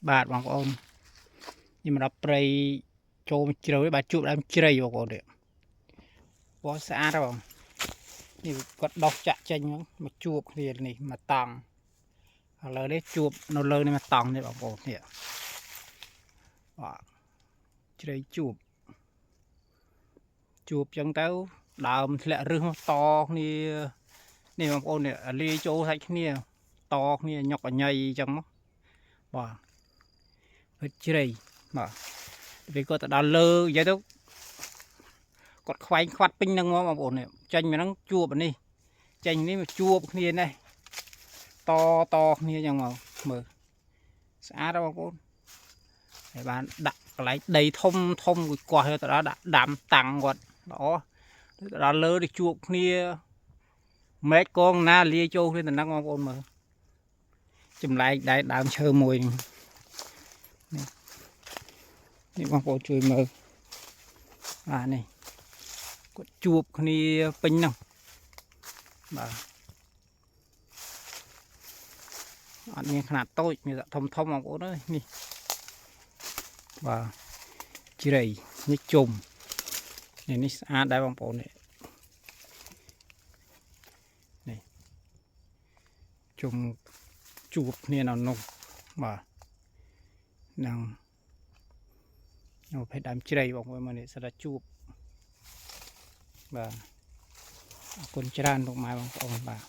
បាទបងប្អូននេះមកដល់ព្រៃចូលជ្រៅបាទជួបដើមជ្រៃបងប្អូននេះពណ៌ស្អាតបងនេះគាត់ដោះចាក់ចេញមកជួបគ្នានេះមកតង់ឥឡូវនេះជួបនៅលើនេះមកតង់នេះបងប្អូននេះបាទជ្រៃជួបចឹងទៅដើមធ្លាក់រឹសមកតគ្នានេះបងប្អូននេះលាយចូលសាច់គ្នាតគ្នាញុកអញ្ញៃអញ្ចឹងមកបាទព្រឹកជ្រៃបាទពេលគាត់ទៅដល់លើនិយាយទៅគាត់ខ្វែងខ្វាត់ពេញហ្នឹងមកបងប្អូននេះចេញមកហ្នឹងជួបនេះចេញនេះមកជួបគ្នានេះតគ្នាអញ្ចឹងមកមើលស្អាតបងប្អូនហើយបានដាក់កន្លែងដីធំគោះទៅដល់ដាក់ដាំតាំងគាត់ល្អទៅដល់លើទៅជួបគ្នាមេឃកងណាលាយចូលគ្នាទៅហ្នឹងបងប្អូនមើលចម្លែកដែរដើមឈើមួយនេះបងប្អូនជួយមើលបាទនេះគាត់ជួបគ្នាពេញហ្នឹងបាទអត់មានຂະຫນາດតូចមានធំបងប្អូនអើយនេះបាទជ្រៃនេះជុំនេះស្អាតដែរបងប្អូននេះជុំជួបគ្នានៅនោះបាទនឹងភេទដើមជ្រៃបងប្អូនមើលនេះស្រាប់ជួបបាទអរគុណច្រើនលោកម៉ែបងប្អូនបាទ